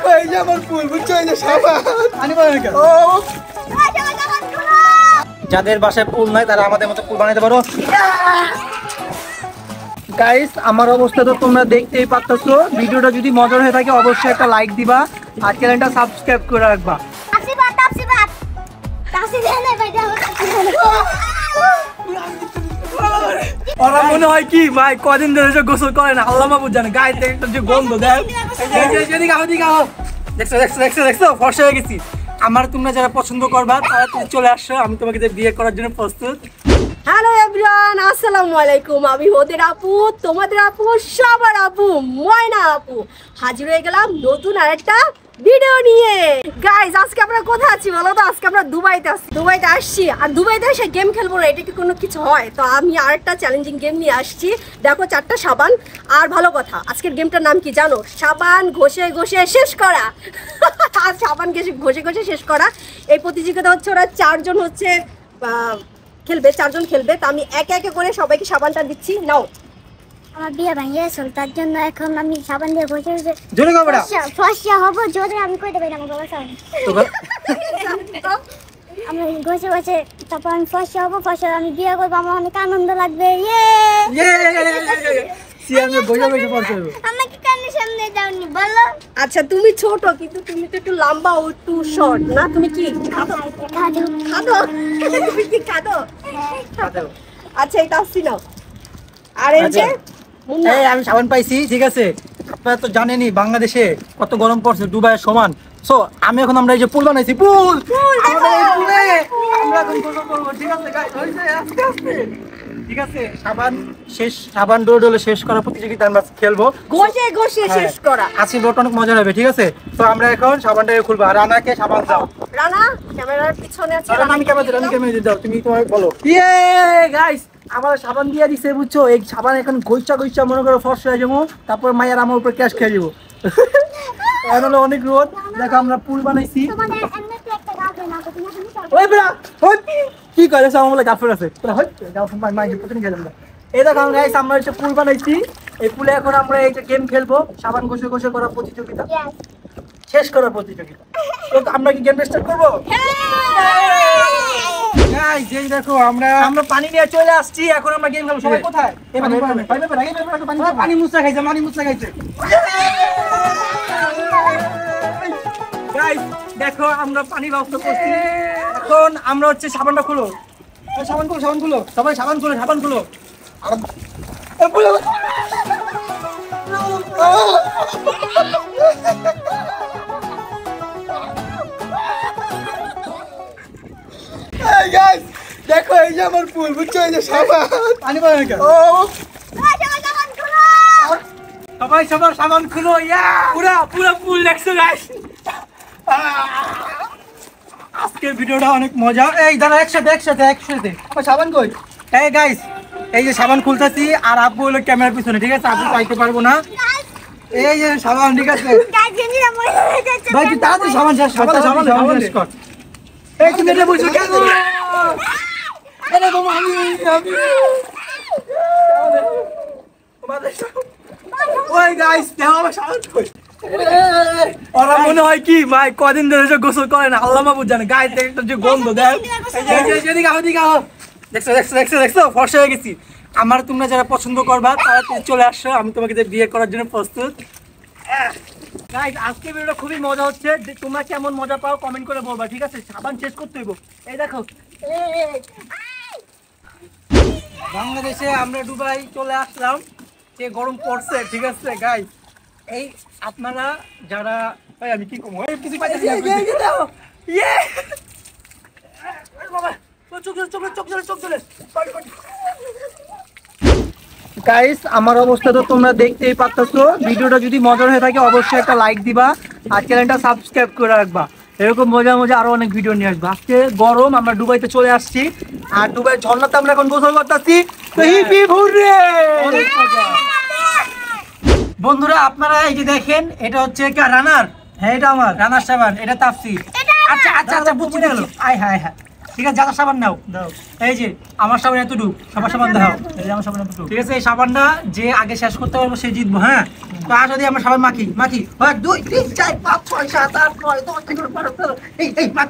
দেখো এই যে আমার ফুল বুঝছো এই যে সাবান পানি পাবে কেন ও যাদের বাসায় পুল নাই তারা আমাদের মতো পুল বানাইতে পারো গাইস আমার অবস্থা তো তোমরা দেখতেই পাচ্ছো ভিডিওটা যদি মজার হয়ে থাকে অবশ্যই একটা লাইক দিবা আর চ্যানেলটা সাবস্ক্রাইব করে রাখবা ওরা মনে হয় কি ভাই কদিন ধরে গোসল করে না আল্লাহ মাহবুব জানে গায়ে থেকে একটা যে গন্ধ দেয় দেখছো ফর্সা হয়ে গেছি আমার তোমরা যারা পছন্দ করবা তারা চলে আসছো আমি তোমাকে বিয়ে করার জন্য প্রস্তুত হ্যালো এভরিওয়ান আসসালামু আলাইকুম আমি ওদের আপু তোমাদের আপু সবার আপু ময়না আপু হাজির হয়ে গেলাম নতুন আরেকটা ভিডিও নিয়ে গাইস আজকে আমরা কোথায় আছি বলো তো আজকে আমরা দুবাইতে আসছি আর দুবাইতে এসে গেম খেলবো না এটা কি কোনো কিছু হয় তো আমি আরেকটা চ্যালেঞ্জিং গেম নিয়ে আসছি দেখো 4টা সাবান আর ভালো কথা আজকের গেমটার নাম কি জানো সাবান ঘষে ঘষে শেষ করা আর সাবান ঘষে ঘষে শেষ করা এই প্রতিযোগিতা হচ্ছে ওরা 4 জন হচ্ছে খেলবে 4 জন খেলবে তো আমি একে একে করে সবাইকে সাবানটা দিচ্ছি নাও আমার বিয়ে ভেঙে গেছিল তার জন্য এখন আমি সাবান দিয়ে ঘষে জোরে কর বড়া ফসিয়া হব জোরে আমি কই দেব না আমার বাবা সামনে আমি ঘষে ঘষে তারপর আমি ফসিয়া হব ফসিয়া আমি বিয়ে করব আমার অনেক আনন্দ লাগবে ইয়ে সিয়ামে বইয়া বইয়া পড়তে হবে আমাকে কানে সামনে যাওনি বলো আচ্ছা তুমি ছোট কিন্তু তুমি তো একটু লম্বা ও একটু শর্ট না তুমি কি খাদো তুমি কি খাদো আচ্ছা এটা আসছি নাও আর এই যে এই আমি সাবান পাইছি ঠিক আছে আপনারা তো জানেনই বাংলাদেশে কত গরম পড়ছে দুবাইয়ের সমান সো আমরা এই যে পুল বানাইছি পুল আমাদের এই পুলে আমরা এখন গোসল করব ঠিক আছে গাইস হইছে আস্তে আস্তে ঠিক আছে সাবান ডোলে শেষ করা প্রতিযোগিতা আমরা খেলবো ঘষে ঘষে শেষ করা আজকে লোট অনেক মজা হবে ঠিক আছে তো আমরা এখন সাবানটাকে খুলবো আর রানাকে সাবান দাও রানা ক্যামেরার পিছনে আছে আমি ক্যামেরা দাও তুমি তোমার বলো ইয়ে গাইস আমার সাবান দিয়ে দিছে বুঝছো এই সাবান এখন গইচা মনে করো ফর্সা হয়ে যাবো তারপর মায়ের আমার উপর ক্যাশ খেয়ে যাবো এখন অনেক রোদ দেখো আমরা পুল বানাইছি তোমাদের এমনি তো একটা গাছ না তুমি ওই বড়া কি করে সামনে গাফর আছে তোরা হই যাও মাই পছন্দ গেলাম না এই দেখো গাইস আমরা একটা পুল বানাইছি এই পুলে এখন আমরা এই যে গেম খেলবো সাবান ঘষে ঘষে করা প্রতিযোগিতা শেষ করার প্রতিযোগিতা তো আমরা কি গেম স্টার্ট করব গাইস এই দেখো আমরা পানি নিয়ে চলে আসছি এখন আমরা গেম খেলবো সবাই কোথায় পানি মুছরা খাইছে গাইস দেখো আমরা পানি ব্যবস্থা করছি এখন আমরা হচ্ছে সাবানটা খুলো সাবান খুলো সবাই সাবান খুলো আর গাইস দেখো এই যে আমার ফুল বুঝছো এই যে সাবান পানি পাবে কেন ও সবাই সবার সাবান খুলো পুরো ফুল দেখছো গাইস আজকের ভিডিওটা অনেক মজা এই দাঁড়া একসাথে সাবান কই এই গাইস এই যে সাবান খুলতেছি আর আব্বু হলো ক্যামেরার পিছনে ঠিক আছে আব্বু পাইতে পারবো না এই যে সাবান ঠিক আছে ভাই তুই তাড়াতাড়ি সাবান শেষ কর এই তুমি এটা বুঝছো কেন আরে বাবা আমি ওই গাইস দেখো আমার সাবান কই ওরা মনে হয় কি ভাই কদিন ধরে গোসল করে না আল্লাহ মাহবুব জানে গায়ে থেকে একটা যে গন্ধ দেয় দেখছো ফর্সা হয়ে গেছি আমার তোমরা যারা পছন্দ করবা তারা চলে আসছো আমি তোমাকে বিয়ে করার জন্য প্রস্তুত গাইস আজকে ভিডিওটা খুবই মজা হচ্ছে তোমরা কেমন মজা পাও কমেন্ট করে বলবা ঠিক আছে সাবান শেষ করতে হইব এই দেখো বাংলাদেশে আমরা দুবাই চলে আসলাম যে গরম পড়ছে ঠিক আছে গাইস এই আপনারা যারা আমি কি কম কিছু পাইতেছি গাইস আমার অবস্থা তো তোমরা দেখতেই পাচ্ছো ভিডিওটা যদি মজার হয়ে থাকে অবশ্যই একটা লাইক দিবা আর চ্যানেলটা সাবস্ক্রাইব করে রাখবা এরকম মজা আরো অনেক ভিডিও নিয়ে আসবো আজকে গরম আমরা দুবাইতে চলে আসছি আর দুবাই ঝর্ণাতে আমরা এখন গোসল করতেছি বন্ধুরা আপনারা এই যে দেখেন এটা হচ্ছে রানার হ্যাঁ এটা আমার রানার সাবান এটা তাফসির আচ্ছা বুঝতে গেল আয় হায় ঠিক আছে, যারা সাবান নাও দাও এই যে আমার সাবান এতটুকু, সবার সাবান দাও। এই যে আমার সামনে একটু ঠিক আছে, এই সাবানটা যে আগে শেষ করতে পারবো সে জিতবো। হ্যাঁ, তো আর যদি আমার সাবান মাখি 1 2 3 4 5 6 7 8 9 10 11 12 13 এই মাখ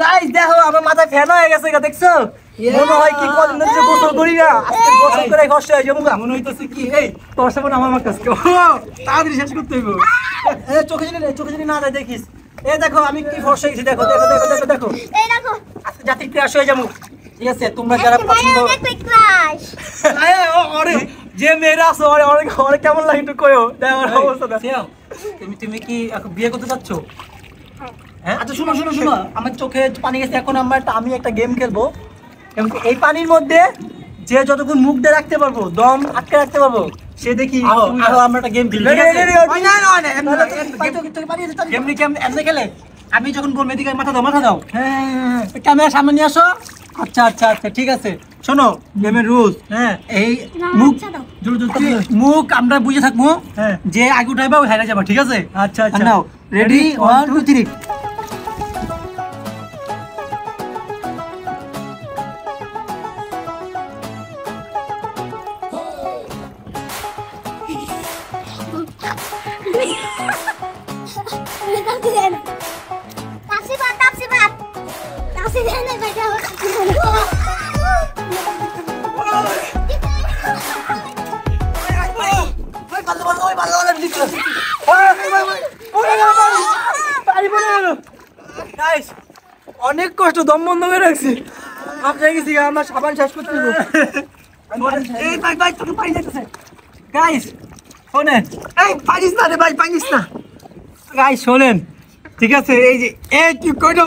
গাইস দেখো আমার মাথা ফ্যান হয়ে গেছে, দেখছো? মনে হয় কি কদিন ধরে গোসল করি না, আজকে গোসল করে কষ্ট হয়ে যাবো। মনে হইতেছে কি এই তোর সাবান আমার মাথায় তাড়াতাড়ি শেষ করতে হইব। চোখে জানি না যায়, দেখিস। এই দেখো আমি কি ফর্সা গেছি, দেখো দেখো দেখো দেখো দেখো এই দেখো আজকে জাতি ক্রাশ হয়ে যাবো। ঠিক আছে, তোমরা যারা পছন্দ ক্রাশ ওরে যে মেয়েরা আছে ওরে কেমন লাগে একটু কয়ো, দেখো ওর অবস্থাটা। তুমি কি এখন বিয়ে করতে চাচ্ছ? হ্যাঁ, আচ্ছা শুনো আমার চোখে পানি গেছে, এখন আমি একটা গেম খেলবো। এবং এই পানির মধ্যে যে যতক্ষণ মুখ দিয়ে রাখতে পারবো, দম আটকে রাখতে পারবো, সে দেখি আরো আমরা একটা গেম খেলি। এমনি খেলে আমি যখন বলবো এদিকে মাথা দাও, হ্যাঁ ক্যামেরা সামনে নিয়ে আসো। আচ্ছা ঠিক আছে, শোনো গেমের রুলস। হ্যাঁ, এই মুখ আমরা বুঝে থাকবো। হ্যাঁ, যে আগে উঠাইবা ওই হাইরা যাবা, ঠিক আছে? আচ্ছা নাও রেডি 1 2 3। অনেক কষ্ট, দম বন্ধ করে রাখছি। আপনার গেছি আমরা সাবান শেষ করতে দেবো। এই ভাই তোকে পানি যাইতেছে। গাইস শোনেন, এই পানিস না রে ভাই, পানিস না। গাইস শোনেন, ঠিক আছে? এই যে এই কি কইলো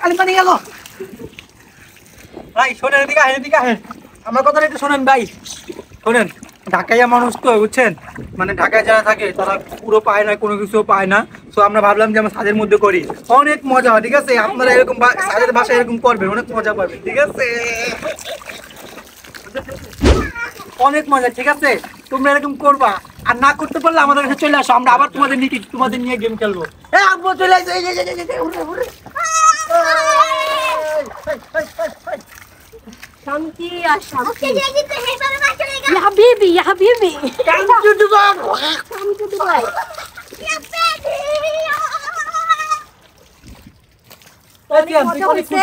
কালি পানি গেল। ভাই শোনেন, এদিকে আহেন আমার কথাটা একটু শোনেন ভাই। শোনেন, ঢাকাইয়া মানুষ তো বুঝছেন, মানে ঢাকায় যারা থাকে তারা পুরো পায় না, কোনো কিছু পায় না। তো আমরা ভাবলাম যে আমরা ছাদের মধ্যে করি, অনেক মজা হয়। ঠিক আছে, আপনারা এরকম ছাদের বাসায় এরকম করবেন, অনেক মজা পাবেন। ঠিক আছে, অনেক মজা। ঠিক আছে, তোমরা এরকম করবা, আর না করতে পারলে আমাদের কাছে চলে আসো, আমরা আবার তোমাদের নিয়ে গেম খেলবো। হ্যাঁ আব্বু চলে আসো। শান্তি আর শান্তি। ইয়া হাবিবি Come to Dubai. মজা হয়েছে।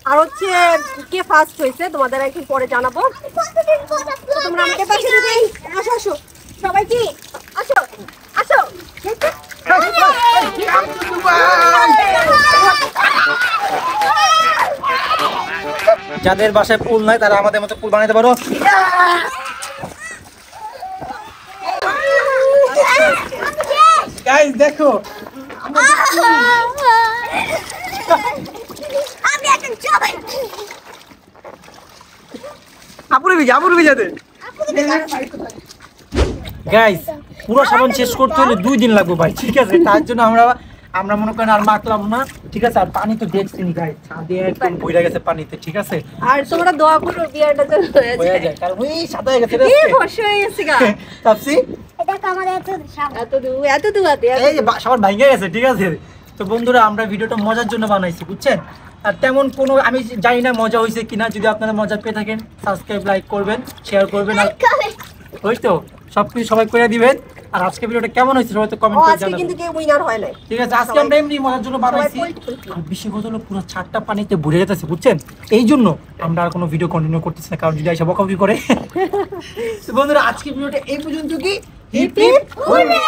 আর হচ্ছে কে ফার্স্ট হয়েছে তোমাদের একটু পরে জানাবো। তো তোমরা আমাকে পাশে দিবে। আসো সবাই কি আসো। যাদের বাসায় পুল নাই তারা আমাদের মতো পুল বানাতে পারো। গাইস দেখো, আমি একটা জবাই আপুরে ভিজাতে। গাইস পুরো সাবান শেষ করতে হলে 2 দিন লাগবে ভাই। ঠিক আছে, তার জন্য আমরা মনে করেন আর মাখলাম না। ঠিক আছে, আর পানি তো দেখছি গাইস, ছাদে একদম বইরা গেছে পানিতে। ঠিক আছে, আর তোমরা দোয়া করো বিয়ারটা যেন হয়ে যায়, কারণ ওই সাদা হয়ে গেছে রে। এই বর্ষ হয়ে গেছে গা। তাপসি এটা আমাদের এত দুয়াতে এই যে সাবান ভাঙে গেছে। ঠিক আছে, তো বন্ধুরা আমরা ভিডিওটা মজার জন্য বানাইছি, বুঝছেন? আর তেমন কোনো আমি জানি না মজা হয়েছে কিনা। যদি আপনারা মজা পেয়ে থাকেন সাবস্ক্রাইব, লাইক করবেন, শেয়ার করবেন। আর ওই তো সবকিছু সবাই করে দিবেন। আর আজকে ভিডিওটা কেমন হয়েছে সবাই তো কমেন্ট করে আজকে জানাবেন। কিন্তু কেউ উইনার হয় নাই। ঠিক আছে, আজকে আমরা এমনি মজার জন্য বানাইছি। আর বেশি কথা হলো পুরো ছাদটা পানিতে ভরে যেতেছে, বুঝছেন? এই জন্য আমরা আর কোনো ভিডিও কন্টিনিউ করতেছি না, কারণ যদি এসে বকাবকি করে। তো বন্ধুরা আজকে ভিডিওটা এই পর্যন্ত কি হিপ হিপ হুররে।